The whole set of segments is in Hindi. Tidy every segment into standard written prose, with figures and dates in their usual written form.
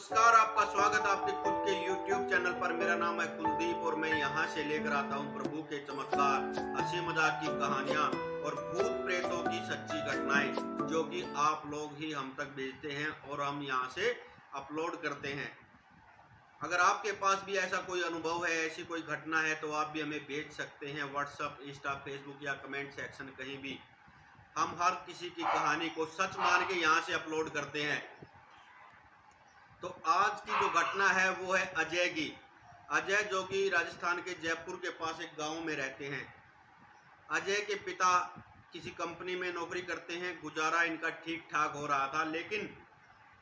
नमस्कार, आपका स्वागत है आपके खुद के YouTube चैनल पर। मेरा नाम है कुलदीप और मैं यहाँ से लेकर आता हूँ प्रभु के चमत्कार, हंसी मजाक की कहानियाँ और भूत प्रेतों की सच्ची घटनाएं, जो कि आप लोग ही हम तक भेजते हैं और हम यहाँ से अपलोड करते हैं। अगर आपके पास भी ऐसा कोई अनुभव है, ऐसी कोई घटना है, तो आप भी हमें भेज सकते हैं व्हाट्सएप, इंस्टा, फेसबुक या कमेंट सेक्शन, कहीं भी। हम हर किसी की कहानी को सच मान के यहाँ से अपलोड करते हैं। तो आज की जो घटना है वो है अजय की। अजय जो कि राजस्थान के जयपुर के पास एक गांव में रहते हैं। अजय के पिता किसी कंपनी में नौकरी करते हैं, गुजारा इनका ठीक ठाक हो रहा था, लेकिन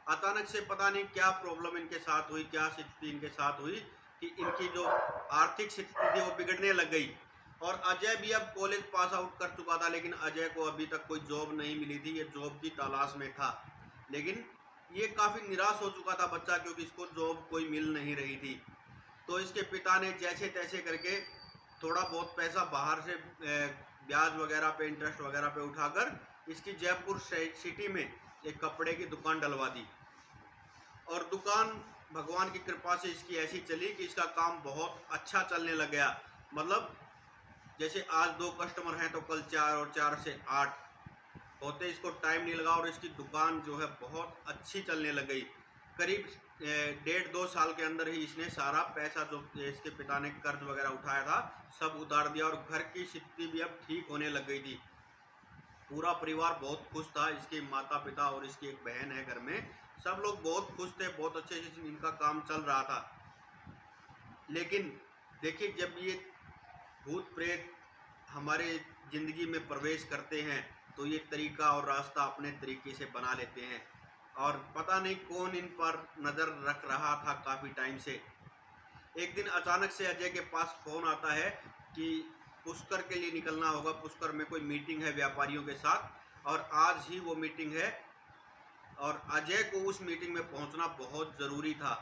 अचानक से पता नहीं क्या प्रॉब्लम इनके साथ हुई, क्या स्थिति इनके साथ हुई कि इनकी जो आर्थिक स्थिति थी वो बिगड़ने लग गई। और अजय भी अब कॉलेज पास आउट कर चुका था, लेकिन अजय को अभी तक कोई जॉब नहीं मिली थी, ये जॉब की तलाश में था। लेकिन ये काफ़ी निराश हो चुका था बच्चा, क्योंकि इसको जॉब कोई मिल नहीं रही थी। तो इसके पिता ने जैसे तैसे करके थोड़ा बहुत पैसा बाहर से ब्याज वगैरह पे, इंटरेस्ट वगैरह पे उठाकर इसकी जयपुर सिटी में एक कपड़े की दुकान डलवा दी। और दुकान भगवान की कृपा से इसकी ऐसी चली कि इसका काम बहुत अच्छा चलने लग गया। मतलब जैसे आज 2 कस्टमर हैं तो कल 4 और 4 से 8 होते, इसको टाइम नहीं लगा और इसकी दुकान जो है बहुत अच्छी चलने लग गई। करीब 1.5-2 साल के अंदर ही इसने सारा पैसा जो इसके पिता ने कर्ज वगैरह उठाया था सब उतार दिया और घर की स्थिति भी अब ठीक होने लग गई थी। पूरा परिवार बहुत खुश था, इसके माता पिता और इसकी एक बहन है घर में, सब लोग बहुत खुश थे, बहुत अच्छे से इनका काम चल रहा था। लेकिन देखिए, जब ये भूत प्रेत हमारे ज़िंदगी में प्रवेश करते हैं तो ये तरीका और रास्ता अपने तरीके से बना लेते हैं, और पता नहीं कौन इन पर नज़र रख रहा था काफ़ी टाइम से। एक दिन अचानक से अजय के पास फ़ोन आता है कि पुष्कर के लिए निकलना होगा, पुष्कर में कोई मीटिंग है व्यापारियों के साथ और आज ही वो मीटिंग है, और अजय को उस मीटिंग में पहुंचना बहुत ज़रूरी था,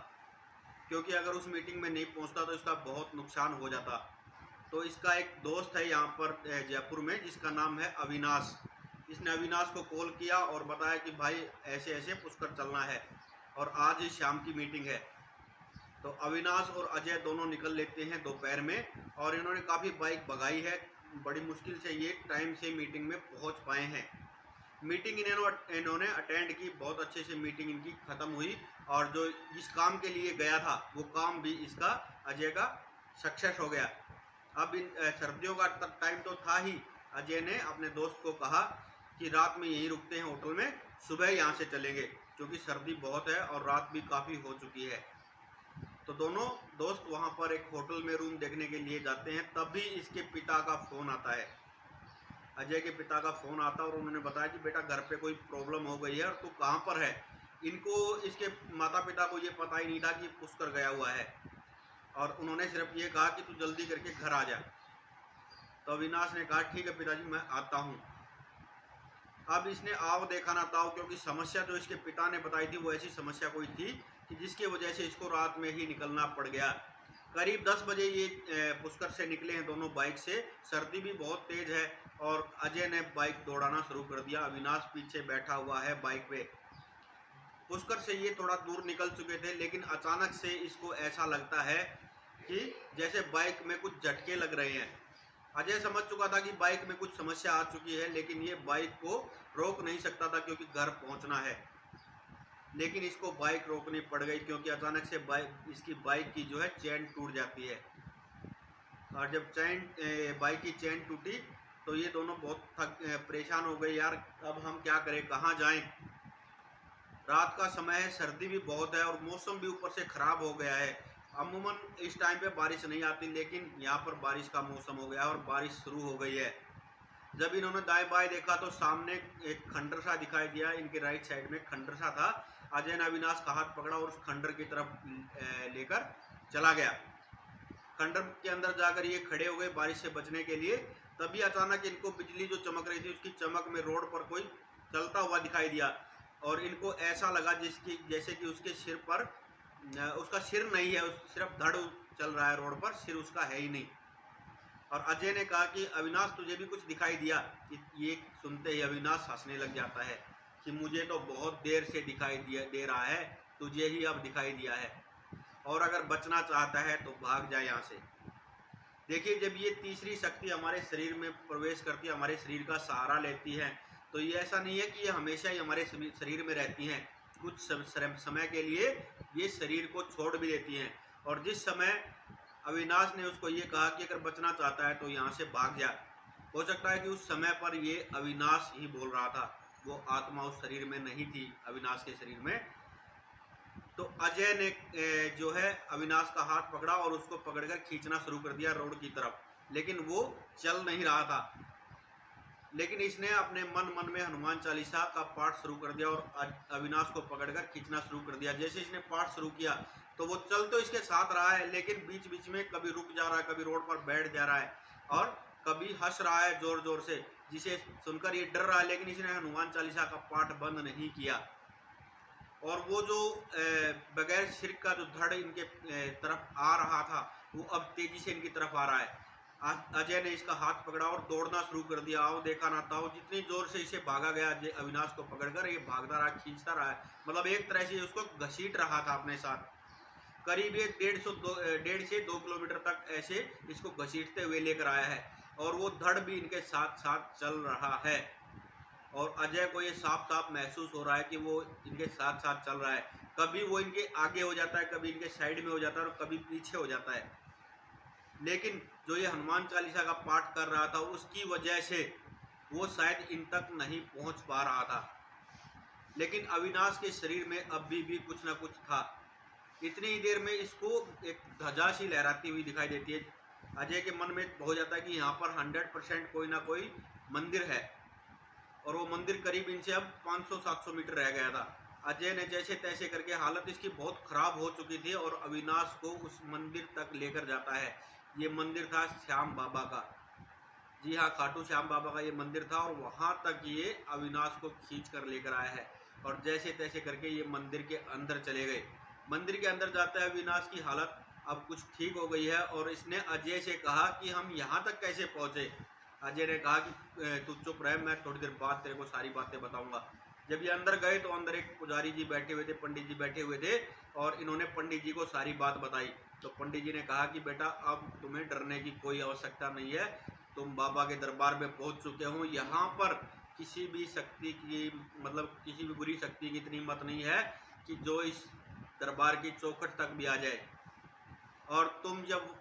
क्योंकि अगर उस मीटिंग में नहीं पहुंचता तो इसका बहुत नुकसान हो जाता। तो इसका एक दोस्त है यहाँ पर जयपुर में, जिसका नाम है अविनाश। इसने अविनाश को कॉल किया और बताया कि भाई ऐसे ऐसे पुष्कर चलना है और आज ही शाम की मीटिंग है। तो अविनाश और अजय दोनों निकल लेते हैं दोपहर में, और इन्होंने काफ़ी बाइक भगाई है, बड़ी मुश्किल से ये टाइम से मीटिंग में पहुँच पाए हैं। मीटिंग इन्होंने अटेंड की, बहुत अच्छे से मीटिंग इनकी ख़त्म हुई, और जो इस काम के लिए गया था वो काम भी इसका, अजय का, सक्सेस हो गया। अब इन सर्दियों का टाइम तो था ही, अजय ने अपने दोस्त को कहा कि रात में यहीं रुकते हैं होटल में, सुबह यहाँ से चलेंगे, क्योंकि सर्दी बहुत है और रात भी काफ़ी हो चुकी है। तो दोनों दोस्त वहाँ पर एक होटल में रूम देखने के लिए जाते हैं, तभी इसके पिता का फ़ोन आता है। अजय के पिता का फ़ोन आता और उन्होंने बताया कि बेटा घर पे कोई प्रॉब्लम हो गई है और तू कहाँ पर है। इनको, इसके माता पिता को ये पता ही नहीं था कि पुष्कर गया हुआ है, और उन्होंने सिर्फ ये कहा कि तू जल्दी करके घर आ जा। तो अविनाश ने कहा ठीक है पिताजी, मैं आता हूँ। अब इसने आओ देखा ना ताओ, क्योंकि समस्या जो इसके पिता ने बताई थी वो ऐसी समस्या कोई थी कि जिसकी वजह से इसको रात में ही निकलना पड़ गया। करीब 10 बजे ये पुष्कर से निकले हैं दोनों बाइक से। सर्दी भी बहुत तेज़ है और अजय ने बाइक दौड़ाना शुरू कर दिया, अविनाश पीछे बैठा हुआ है बाइक पे। पुष्कर से ये थोड़ा दूर निकल चुके थे, लेकिन अचानक से इसको ऐसा लगता है कि जैसे बाइक में कुछ झटके लग रहे हैं। अजय समझ चुका था कि बाइक में कुछ समस्या आ चुकी है, लेकिन ये बाइक को रोक नहीं सकता था क्योंकि घर पहुंचना है। लेकिन इसको बाइक रोकनी पड़ गई, क्योंकि अचानक से इसकी बाइक की जो है चेन टूट जाती है, और जब बाइक की चेन टूटी तो ये दोनों बहुत परेशान हो गए। यार अब हम क्या करें, कहाँ जाएं। रात का समय है, सर्दी भी बहुत है और मौसम भी ऊपर से ख़राब हो गया है। अमूमन इस टाइम पे बारिश नहीं आती, लेकिन यहाँ पर बारिश का मौसम हो गया और बारिश शुरू हो गई है। जब इन्होंने दाएं बाएं देखा तो सामने एक खंडर सा दिखाई दिया, इनके राइट साइड में खंडर सा था। अजय ने अविनाश का हाथ पकड़ा और उस खंडर की तरफ लेकर चला गया। खंडर के अंदर जाकर ये खड़े हो गए बारिश से बचने के लिए। तभी अचानक इनको बिजली जो चमक रही थी उसकी चमक में रोड पर कोई चलता हुआ दिखाई दिया, और इनको ऐसा लगा जैसे कि उसके सिर पर, उसका सिर नहीं है, सिर्फ धड़ चल रहा है रोड पर, सिर उसका है ही नहीं। और अजय ने कहा कि अविनाश तुझे भी कुछ दिखाई दिया। ये सुनते ही अविनाश हंसने लग जाता है कि मुझे तो बहुत देर से दिखाई दे रहा है, तुझे ही अब दिखाई दिया है, और अगर बचना चाहता है तो भाग जा यहाँ से। देखिए, जब ये तीसरी शक्ति हमारे शरीर में प्रवेश करती है, हमारे शरीर का सहारा लेती है, तो ये ऐसा नहीं है कि ये हमेशा ही हमारे शरीर में रहती हैं। कुछ समय के लिए ये शरीर को छोड़ भी देती हैं। और जिस समय अविनाश ने उसको ये कहा कि अगर बचना चाहता है तो यहाँ से भाग जा, हो सकता है कि उस समय पर ये अविनाश ही बोल रहा था, वो आत्मा उस शरीर में नहीं थी, अविनाश के शरीर में। तो अजय ने जो है अविनाश का हाथ पकड़ा और उसको पकड़कर खींचना शुरू कर दिया रोड की तरफ, लेकिन वो चल नहीं रहा था। लेकिन इसने अपने मन में हनुमान चालीसा का पाठ शुरू कर दिया और अविनाश को पकड़कर खींचना शुरू कर दिया। जैसे इसने पाठ शुरू किया तो वो चल तो इसके साथ रहा है, लेकिन बीच बीच में कभी रुक जा रहा है, कभी रोड पर बैठ जा रहा है और कभी हंस रहा है जोर जोर से, जिसे सुनकर ये डर रहा है। लेकिन इसने हनुमान चालीसा का पाठ बंद नहीं किया। और वो जो बगैर सिर का जो धड़ इनके तरफ आ रहा था, वो अब तेजी से इनकी तरफ आ रहा है। अजय ने इसका हाथ पकड़ा और दौड़ना शुरू कर दिया। आओ देखा ना था, जितनी जोर से इसे भागा गया अविनाश को पकड़कर, ये भागता रहा, खींचता रहा है, मतलब एक तरह से उसको घसीट रहा था अपने साथ। करीब ये 1.5 से 2 किलोमीटर तक ऐसे इसको घसीटते हुए लेकर आया है, और वो धड़ भी इनके साथ साथ चल रहा है। और अजय को ये साफ साफ महसूस हो रहा है कि वो इनके साथ साथ चल रहा है। कभी वो इनके आगे हो जाता है, कभी इनके साइड में हो जाता है और कभी पीछे हो जाता है। लेकिन जो ये हनुमान चालीसा का पाठ कर रहा था, उसकी वजह से वो शायद इन तक नहीं पहुंच पा रहा था। लेकिन अविनाश के शरीर में अभी भी कुछ ना कुछ था। इतनी ही देर में इसको एक ध्वजा सी लहराती हुई दिखाई देती है। अजय के मन में हो जाता है कि यहाँ पर 100% कोई ना कोई मंदिर है, और वो मंदिर करीब इनसे अब 500-700 मीटर रह गया था। अजय ने जैसे तैसे करके, हालत इसकी बहुत खराब हो चुकी थी, और अविनाश को उस मंदिर तक लेकर जाता है। ये मंदिर था श्याम बाबा का। जी हाँ, खाटू श्याम बाबा का ये मंदिर था, और वहाँ तक ये अविनाश को खींच कर लेकर आया है। और जैसे तैसे करके ये मंदिर के अंदर चले गए। मंदिर के अंदर जाता है अविनाश की हालत अब कुछ ठीक हो गई है, और इसने अजय से कहा कि हम यहाँ तक कैसे पहुँचे। अजय ने कहा कि तू चुप रहे, मैं थोड़ी देर बाद तेरे को सारी बातें बताऊंगा। जब ये अंदर गए तो अंदर एक पुजारी जी बैठे हुए थे, पंडित जी बैठे हुए थे, और इन्होंने पंडित जी को सारी बात बताई। तो पंडित जी ने कहा कि बेटा, अब तुम्हें डरने की कोई आवश्यकता नहीं है, तुम बाबा के दरबार में पहुंच चुके हो। यहाँ पर किसी भी शक्ति की, मतलब किसी भी बुरी शक्ति की इतनी हिम्मत नहीं है कि जो इस दरबार की चौखट तक भी आ जाए। और तुम जब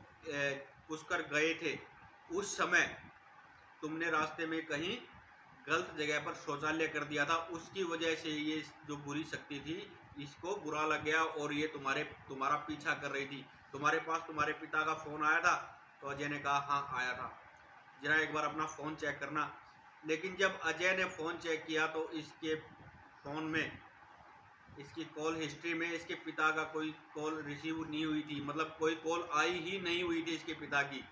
पुष्कर गए थे, उस समय तुमने रास्ते में कहीं गलत जगह पर शौचालय कर दिया था, उसकी वजह से ये जो बुरी शक्ति थी, इसको बुरा लग गया, और ये तुम्हारा पीछा कर रही थी। तुम्हारे पास तुम्हारे पिता का फ़ोन आया था? तो अजय ने कहा हाँ आया था। जरा एक बार अपना फ़ोन चेक करना। लेकिन जब अजय ने फ़ोन चेक किया तो इसके फ़ोन में, इसकी कॉल हिस्ट्री में इसके पिता का कोई कॉल रिसीव नहीं हुई थी, मतलब कोई कॉल आई ही नहीं हुई थी इसके पिता की।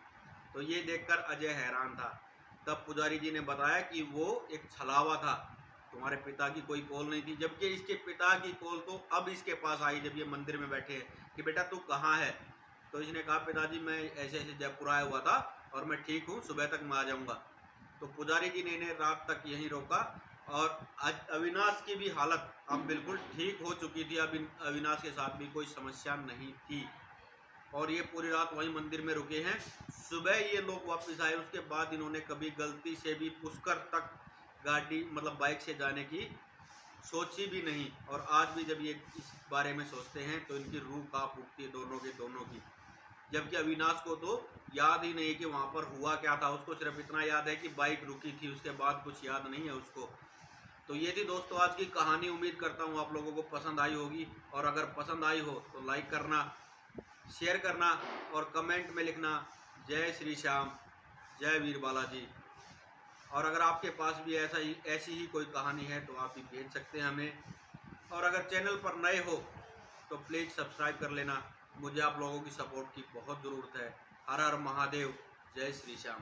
तो ये देखकर अजय हैरान था। तब पुजारी जी ने बताया कि वो एक छलावा था, तुम्हारे पिता की कोई कॉल नहीं थी। जबकि इसके पिता की कॉल तो अब इसके पास आई जब ये मंदिर में बैठे हैं कि बेटा तू कहाँ है। तो इसने कहा पिताजी मैं ऐसे ऐसे जयपुर आया हुआ था और मैं ठीक हूँ, सुबह तक मैं आ जाऊँगा। तो पुजारी जी ने इन्हें रात तक यहीं रोका, और अविनाश की भी हालत अब बिल्कुल ठीक हो चुकी थी। अब अविनाश के साथ भी कोई समस्या नहीं थी, और ये पूरी रात वहीं मंदिर में रुके हैं। सुबह ये लोग वापस आए, उसके बाद इन्होंने कभी गलती से भी पुष्कर तक गाड़ी, मतलब बाइक से जाने की सोची भी नहीं। और आज भी जब ये इस बारे में सोचते हैं तो इनकी रूह कांप उठती है, दोनों की। जबकि अविनाश को तो याद ही नहीं कि वहाँ पर हुआ क्या था। उसको सिर्फ इतना याद है कि बाइक रुकी थी, उसके बाद कुछ याद नहीं है उसको। तो ये थी दोस्तों आज की कहानी। उम्मीद करता हूँ आप लोगों को पसंद आई होगी, और अगर पसंद आई हो तो लाइक करना, शेयर करना और कमेंट में लिखना जय श्री श्याम, जय वीर बालाजी। और अगर आपके पास भी ऐसी ही कोई कहानी है तो आप भी भेज सकते हैं हमें। और अगर चैनल पर नए हो तो प्लीज़ सब्सक्राइब कर लेना, मुझे आप लोगों की सपोर्ट की बहुत ज़रूरत है। हर हर महादेव, जय श्री श्याम।